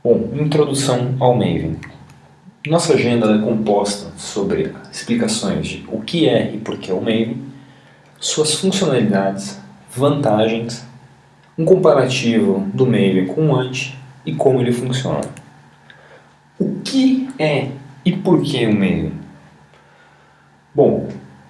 Bom, introdução ao Maven. Nossa agenda é composta sobre explicações de o que é e por que é o Maven, suas funcionalidades, vantagens, um comparativo do Maven com o Ant e como ele funciona. O que é e por que o Maven? Bom,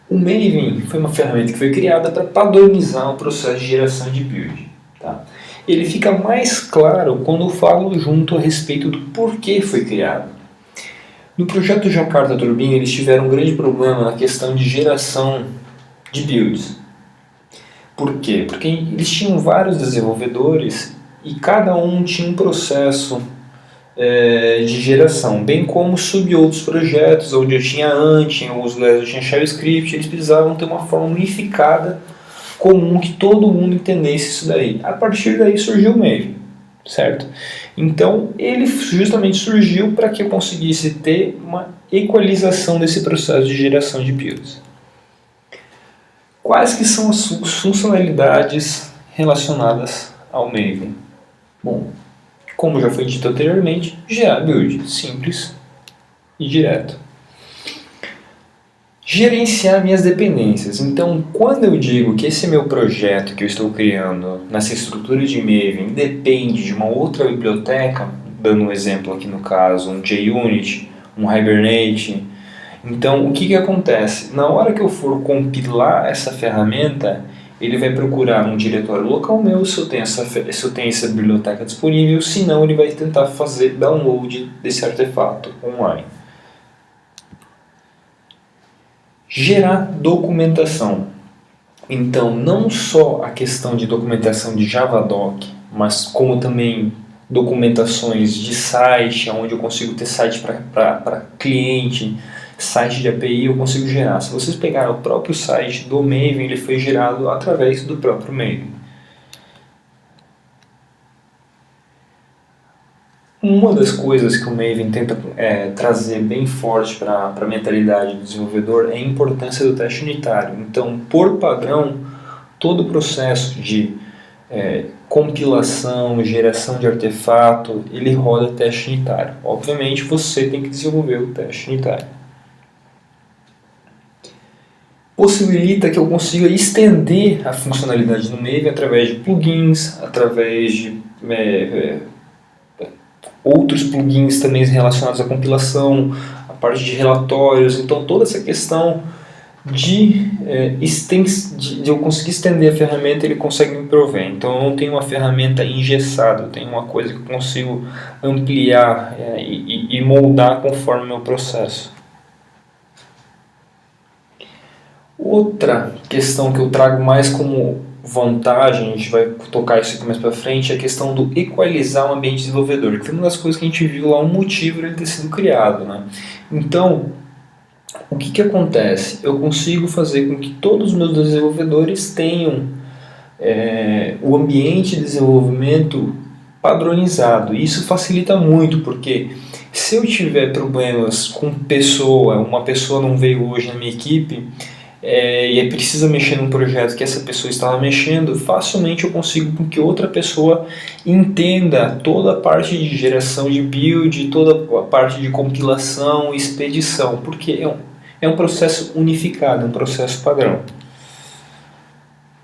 o Maven foi uma ferramenta que foi criada para padronizar o processo de geração de build. Tá? Ele fica mais claro quando eu falo junto a respeito do porquê foi criado. No projeto Jakarta Turbine eles tiveram um grande problema na questão de geração de builds. Por quê? Porque eles tinham vários desenvolvedores e cada um tinha um processo de geração, bem como sub outros projetos, onde eu tinha Ant, eu tinha Shell Script, eles precisavam ter uma forma unificada, comum, que todo mundo entendesse isso daí. A partir daí surgiu o Maven, certo? Então ele justamente surgiu para que eu conseguisse ter uma equalização desse processo de geração de builds. Quais que são as funcionalidades relacionadas ao Maven? Bom, como já foi dito anteriormente, gerar build, simples e direto. Gerenciar minhas dependências. Então, quando eu digo que esse meu projeto que eu estou criando nessa estrutura de Maven depende de uma outra biblioteca, dando um exemplo aqui no caso, um JUnit, um Hibernate, então o que acontece? Na hora que eu for compilar essa ferramenta, ele vai procurar um diretório local meu se eu tenho essa biblioteca disponível, senão ele vai tentar fazer download desse artefato online. Gerar documentação. Então, não só a questão de documentação de Javadoc, mas como também documentações de site, onde eu consigo ter site para cliente, site de API eu consigo gerar. Se vocês pegarem o próprio site do Maven, ele foi gerado através do próprio Maven. Uma das coisas que o Maven tenta trazer bem forte para a mentalidade do desenvolvedor é a importância do teste unitário. Então, por padrão, todo o processo de compilação, geração de artefato, ele roda teste unitário. Obviamente, você tem que desenvolver o teste unitário. Possibilita que eu consiga estender a funcionalidade do Maven através de plugins, através de outros plugins também relacionados à compilação, a parte de relatórios. Então toda essa questão de eu conseguir estender a ferramenta, ele consegue me prover. Então eu não tenho uma ferramenta engessada, eu tenho uma coisa que eu consigo ampliar e moldar conforme o meu processo. Outra questão que eu trago mais como vantagem, a gente vai tocar isso aqui mais para frente, é a questão do equalizar o ambiente desenvolvedor, que foi uma das coisas que a gente viu lá, um motivo ele ter sido criado, né? Então, o que acontece? Eu consigo fazer com que todos os meus desenvolvedores tenham o ambiente de desenvolvimento padronizado. E isso facilita muito, porque se eu tiver problemas com uma pessoa não veio hoje na minha equipe, e precisa mexer num projeto que essa pessoa estava mexendo, facilmente eu consigo que outra pessoa entenda toda a parte de geração de build, toda a parte de compilação e expedição, porque é um processo unificado, um processo padrão.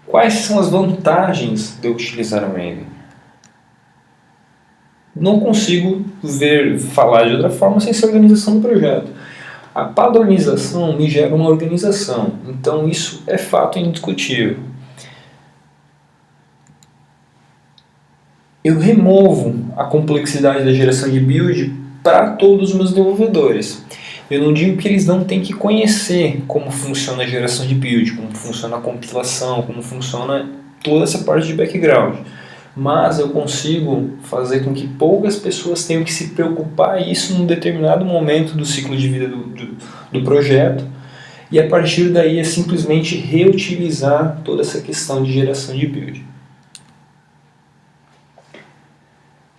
Quais são as vantagens de eu utilizar o Maven? Não consigo falar de outra forma sem ser a organização do projeto. A padronização me gera uma organização, então isso é fato indiscutível. Eu removo a complexidade da geração de build para todos os meus desenvolvedores. Eu não digo que eles não têm que conhecer como funciona a geração de build, como funciona a compilação, como funciona toda essa parte de background. Mas eu consigo fazer com que poucas pessoas tenham que se preocupar isso num determinado momento do ciclo de vida do projeto, e a partir daí é simplesmente reutilizar toda essa questão de geração de build.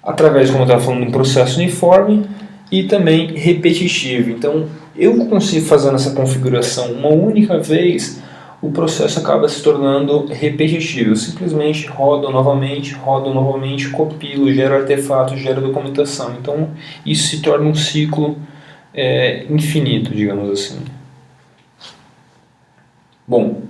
Através, como eu estava falando, de um processo uniforme e também repetitivo. Então, eu consigo fazer essa configuração uma única vez, o processo acaba se tornando repetitivo. Eu simplesmente rodo novamente, copio, gero artefatos, gero documentação. Então isso se torna um ciclo infinito, digamos assim. Bom,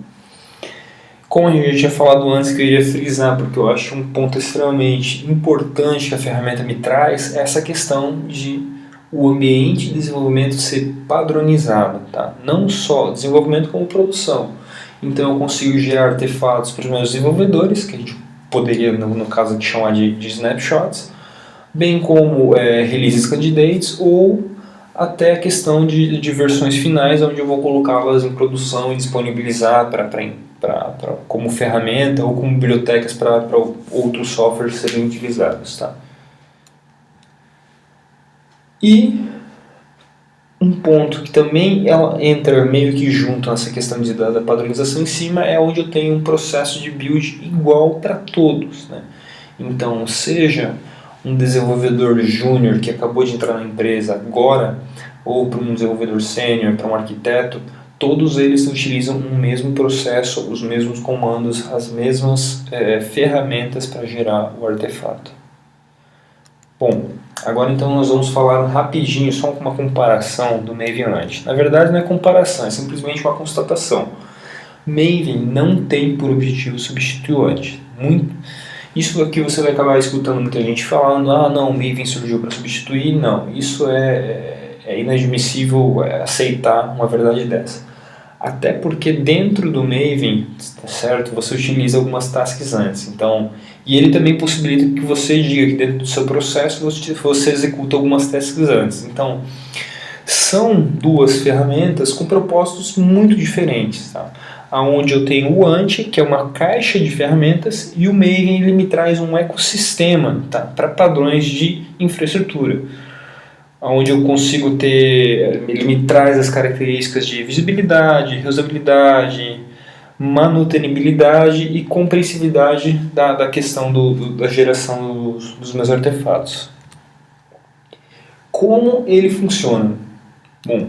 como a gente já tinha falado antes, que eu iria frisar, porque eu acho um ponto extremamente importante que a ferramenta me traz, é essa questão de o ambiente de desenvolvimento ser padronizado, tá? Não só desenvolvimento como produção. Então eu consigo gerar artefatos para os meus desenvolvedores, que a gente poderia, no caso aqui, chamar de snapshots, bem como releases candidates, ou até a questão de versões finais, onde eu vou colocá-las em produção e disponibilizar como ferramenta ou como bibliotecas para outros softwares serem utilizados. Tá? E um ponto que também ela entra meio que junto nessa questão da padronização em cima é onde eu tenho um processo de build igual para todos. Né? Então, seja um desenvolvedor júnior que acabou de entrar na empresa agora, ou para um desenvolvedor sênior, para um arquiteto, todos eles utilizam o mesmo processo, os mesmos comandos, as mesmas ferramentas para gerar o artefato. Bom, agora então nós vamos falar rapidinho, só uma comparação do Maven Lunch. Na verdade não é comparação, é simplesmente uma constatação. Maven não tem por objetivo substituir o Lunch. Isso aqui você vai acabar escutando muita gente falando, não, o Maven surgiu para substituir. Não, isso é inadmissível aceitar uma verdade dessa. Até porque dentro do Maven, certo, você utiliza algumas tasks antes. Então, e ele também possibilita que você diga que dentro do seu processo você executa algumas tasks antes. Então, são duas ferramentas com propósitos muito diferentes. Tá? Onde eu tenho o Ant, que é uma caixa de ferramentas, e o Maven ele me traz um ecossistema, tá? Para padrões de infraestrutura. Onde eu consigo ter, ele me traz as características de visibilidade, reusabilidade, manutenibilidade e compreensibilidade da questão da geração dos meus artefatos. Como ele funciona? Bom,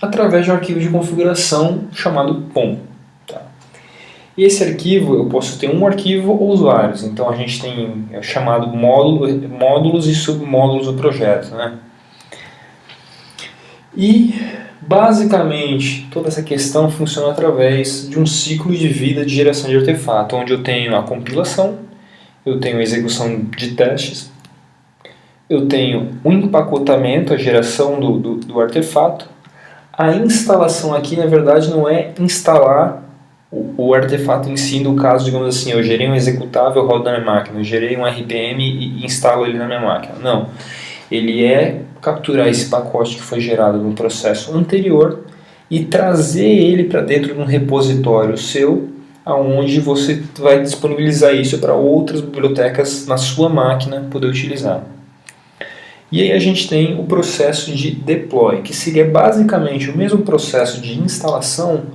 através de um arquivo de configuração chamado POM. Tá? E esse arquivo, eu posso ter um arquivo ou usuários, então a gente tem o chamado módulos e submódulos do projeto. Né? E, basicamente, toda essa questão funciona através de um ciclo de vida de geração de artefato, onde eu tenho a compilação, eu tenho a execução de testes, eu tenho o empacotamento, a geração do artefato. A instalação aqui, na verdade, não é instalar o artefato em si, no caso, digamos assim, eu gerei um executável, rodo na minha máquina, eu gerei um RPM e instalo ele na minha máquina. Não. Ele é capturar esse pacote que foi gerado no processo anterior e trazer ele para dentro de um repositório seu, onde você vai disponibilizar isso para outras bibliotecas na sua máquina poder utilizar. E aí a gente tem o processo de deploy, que seria basicamente o mesmo processo de instalação,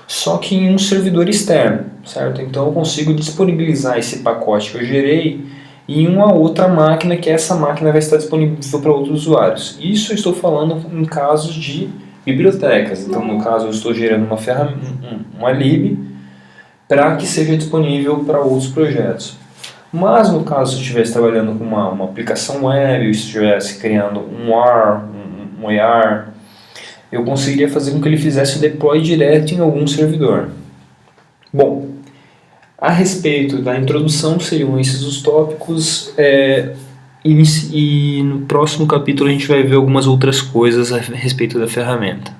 só que em um servidor externo, certo? Então eu consigo disponibilizar esse pacote que eu gerei em uma outra máquina, que essa máquina vai estar disponível para outros usuários. Isso eu estou falando em casos de bibliotecas. Então no caso eu estou gerando uma lib para que seja disponível para outros projetos. Mas no caso, se eu estivesse trabalhando com uma aplicação web, ou se estivesse criando um WAR, um EAR, eu conseguiria fazer com que ele fizesse o deploy direto em algum servidor. Bom, a respeito da introdução, seriam esses os tópicos, e no próximo capítulo a gente vai ver algumas outras coisas a respeito da ferramenta.